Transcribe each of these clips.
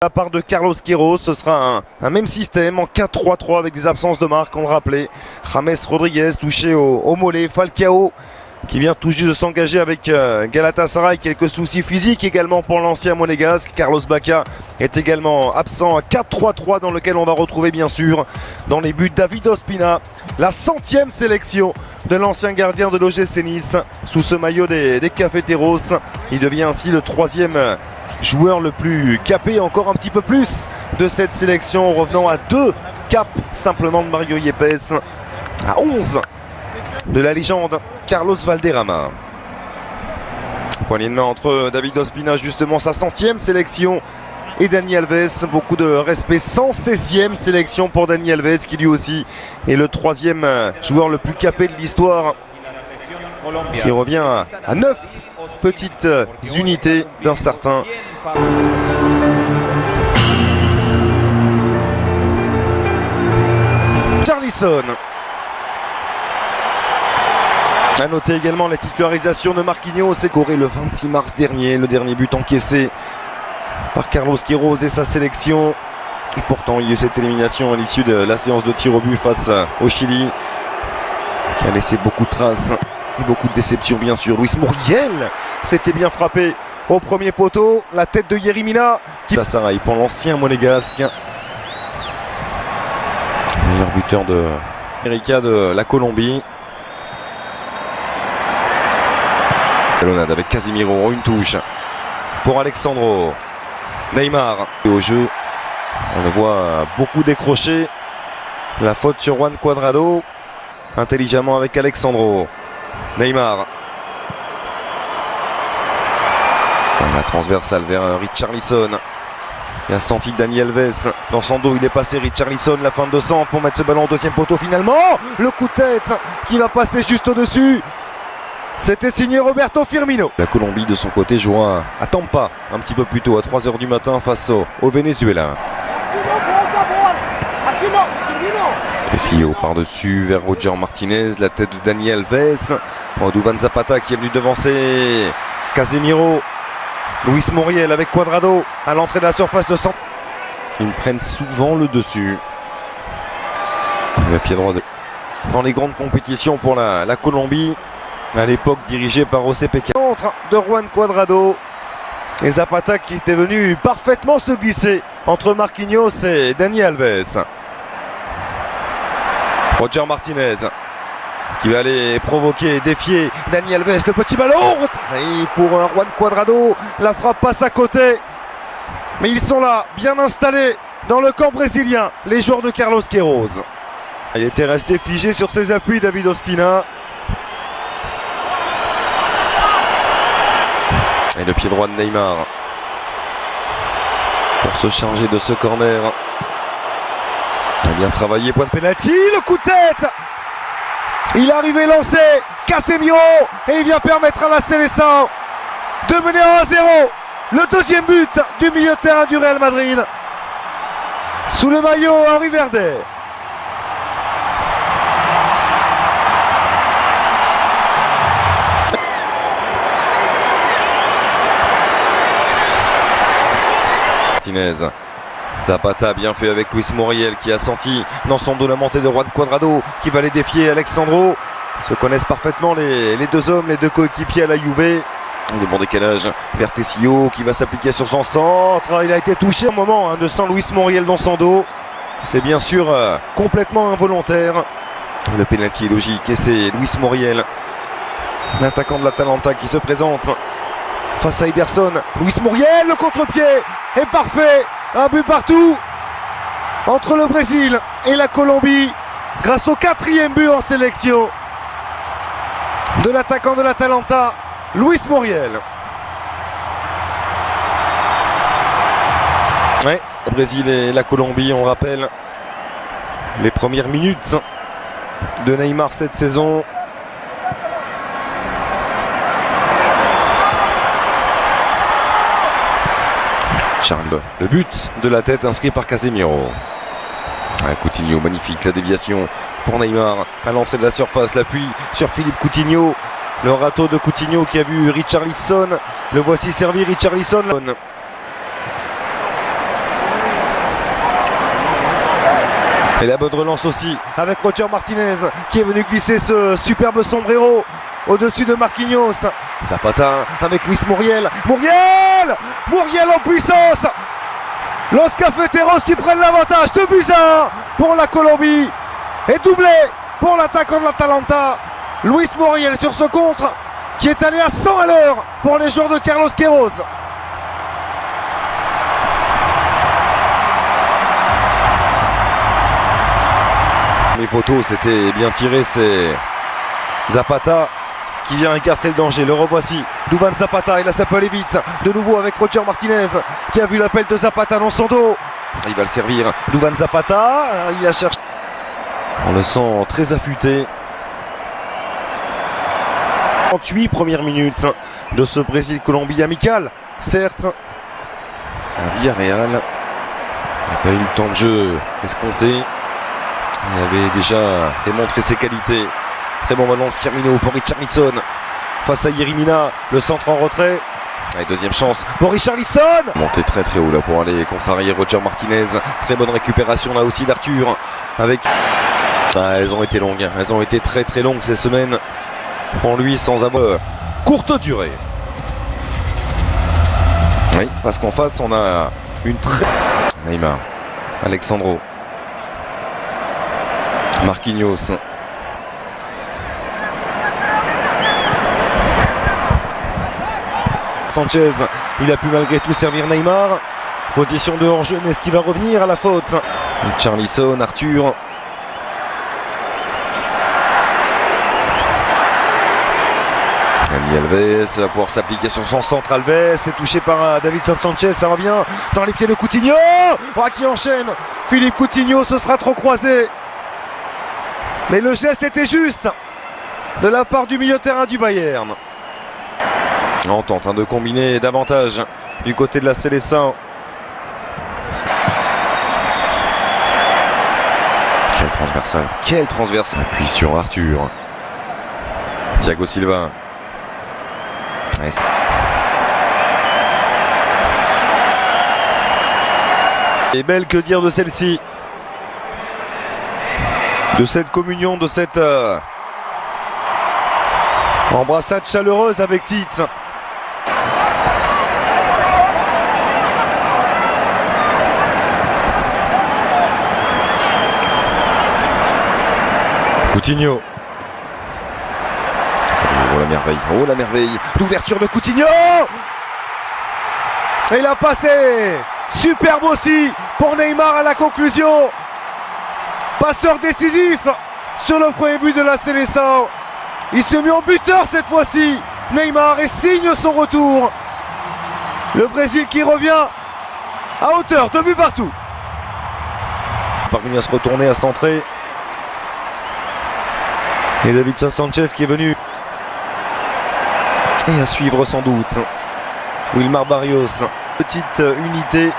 La part de Carlos Queiroz, ce sera un même système en 4-3-3 avec des absences de marque, on le rappelait. James Rodriguez touché au mollet, Falcao qui vient tout juste de s'engager avec Galatasaray, quelques soucis physiques également pour l'ancien monégasque. Carlos Bacca est également absent, 4-3-3 dans lequel on va retrouver bien sûr dans les buts David Ospina, la 100e sélection de l'ancien gardien de l'OGC Nice sous ce maillot des Cafeteros. Il devient ainsi le 3e joueur le plus capé, encore un petit peu plus de cette sélection, revenant à 2 caps simplement de Mario Yepes, à 11 de la légende Carlos Valderrama. Poignée de main entre David Ospina, justement sa 100e sélection, et Dani Alves. Beaucoup de respect, 116e sélection pour Dani Alves qui lui aussi est le 3e joueur le plus capé de l'histoire, qui revient à 9 petites unités d'un certain Richarlison. A noter également la titularisation de Marquinhos, écoré le 26 mars dernier, le dernier but encaissé par Carlos Queiroz et sa sélection. Et pourtant il y a eu cette élimination à l'issue de la séance de tir au but face au Chili, qui a laissé beaucoup de traces et beaucoup de déceptions bien sûr. Luis Muriel s'était bien frappé au premier poteau, la tête de Yerimina qui Galatasaray pour l'ancien monégasque, meilleur buteur de l'Amérique de la Colombie. Talonnade avec Casemiro, une touche pour Alexandro. Neymar au jeu, on le voit beaucoup décrocher. La faute sur Juan Cuadrado, intelligemment avec Alexandro. Neymar. La transversale vers Richarlison, qui a senti Dani Alves dans son dos. Il est passé Richarlison, la fin de centre pour mettre ce ballon au deuxième poteau finalement. Le coup de tête qui va passer juste au-dessus. C'était signé Roberto Firmino. La Colombie de son côté jouera à Tampa un petit peu plus tôt à 3h du matin face au Venezuela. Esquillo par-dessus vers Roger Martinez, la tête de Dani Alves. Duvan Zapata qui est venu devancer Casemiro. Luis Muriel avec Cuadrado à l'entrée de la surface de centre. Ils prennent souvent le dessus. Le pied droit dans les grandes compétitions pour la Colombie. À l'époque dirigé par José Peca. Contre de Juan Cuadrado et Zapata qui était venu parfaitement se glisser entre Marquinhos et Dani Alves. Roger Martinez qui va aller provoquer et défier Dani Alves. Le petit ballon et pour Juan Cuadrado, la frappe passe à côté. Mais ils sont là, bien installés dans le camp brésilien, les joueurs de Carlos Queiroz. Il était resté figé sur ses appuis, David Ospina. Et le pied droit de Neymar pour se charger de ce corner. Il a bien travaillé, point de pénalty, le coup de tête. Il est arrivé lancé, Casemiro, et il vient permettre à la Seleção de mener 1-0. Le deuxième but du milieu de terrain du Real Madrid sous le maillot Henry Verde. Zapata bien fait avec Luis Muriel qui a senti dans son dos la montée de Juan Cuadrado qui va les défier. Alexandro, se connaissent parfaitement les deux hommes, les deux coéquipiers à la Juve. Le bon décalage vers Tessio qui va s'appliquer sur son centre. Il a été touché au moment de sang Luis Muriel dans son dos. C'est bien sûr complètement involontaire. Le pénalty est logique et c'est Luis Muriel, l'attaquant de l'Atalanta, qui se présente face à Ederson. Luis Muriel, le contre-pied est parfait. Un but partout entre le Brésil et la Colombie grâce au 4e but en sélection de l'attaquant de l'Atalanta, Luis Muriel. Ouais, le Brésil et la Colombie, on rappelle les premières minutes de Neymar cette saison. Charles, le but de la tête inscrit par Casemiro. Coutinho, magnifique, la déviation pour Neymar à l'entrée de la surface, l'appui sur Philippe Coutinho. Le râteau de Coutinho qui a vu Richarlison. Le voici servi, Richarlison. Et la bonne relance aussi avec Roger Martinez qui est venu glisser ce superbe sombrero au-dessus de Marquinhos. Zapata avec Luis Muriel. Muriel en puissance. Los Cafeteros qui prennent l'avantage. 2-1 pour la Colombie. Et doublé pour l'attaquant de l'Atalanta. Luis Muriel sur ce contre qui est allé à 100 à l'heure pour les joueurs de Carlos Queiroz. Les poteaux, c'était bien tiré, c'est Zapata qui vient écarter le danger. Le revoici, Duvan Zapata, il a s'appelle aller vite. De nouveau avec Roger Martinez qui a vu l'appel de Zapata dans son dos. Il va le servir, Duvan Zapata, il a cherché. On le sent très affûté. 38 premières minutes de ce Brésil-Colombie amical, certes. À Villarreal, il n'a pas eu le temps de jeu escompté. Il avait déjà démontré ses qualités. Très bon ballon de Firmino pour Richarlison. Face à Yerimina, le centre en retrait. Allez, deuxième chance pour Richarlison. Monté très très haut là pour aller contrarier Roger Martinez. Très bonne récupération là aussi d'Arthur. Avec... elles ont été longues. Elles ont été très très longues ces semaines. Pour lui sans avoir courte durée. Oui, parce qu'en face on a une très... Neymar, Alexandro, Marquinhos. Sanchez, il a pu malgré tout servir Neymar. Position de hors-jeu, mais est-ce qu'il va revenir à la faute? Richarlison, Arthur. Dani Alves va pouvoir s'appliquer sur son centre. Alves est touché par Davinson Sanchez. Ça revient dans les pieds de Coutinho. Qui enchaîne. Philippe Coutinho, ce sera trop croisé. Mais le geste était juste de la part du milieu de terrain du Bayern. On tente de combiner davantage du côté de la Seleção. Quel transversal. Puis sur Arthur. Thiago Silva. Et belle, que dire de celle-ci, de cette communion, de cette embrassade chaleureuse avec Tite. Coutinho. Oh la merveille, l'ouverture de Coutinho. Et il a passé. Superbe aussi pour Neymar à la conclusion. Passeur décisif sur le premier but de la Seleção. Il se met en buteur cette fois-ci, Neymar, et signe son retour. Le Brésil qui revient à hauteur, 2 buts partout. Parvenu à se retourner, à centrer. Et Davinson Sanchez qui est venu. Et à suivre sans doute Wilmar Barrios. Petite unité.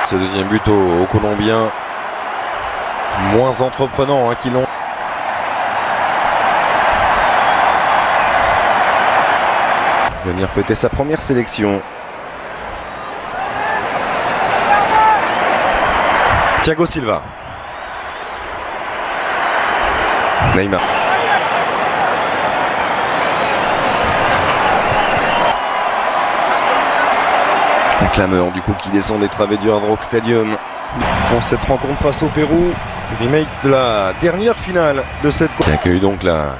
Ce deuxième but aux Colombiens. Moins entreprenant qu'ils l'ont. Venir fêter sa première sélection. Thiago Silva. Neymar. Un clameur du coup qui descend des travées du Hard Rock Stadium pour cette rencontre face au Pérou. Remake de la dernière finale de cette qui accueille donc le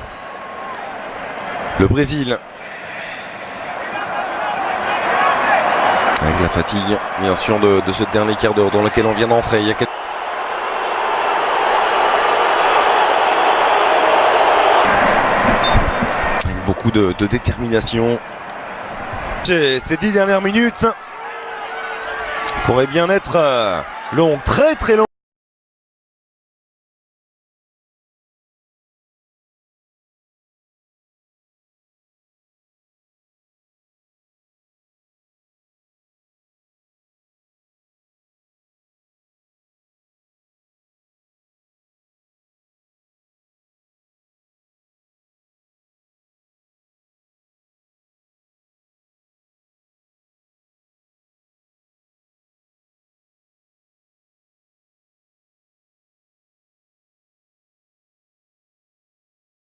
Brésil. Avec la fatigue bien sûr de ce dernier quart d'heure dans lequel on vient d'entrer. Il y a quelques... Avec beaucoup de détermination. Ces 10 dernières minutes pourraient bien être longues, très très longues.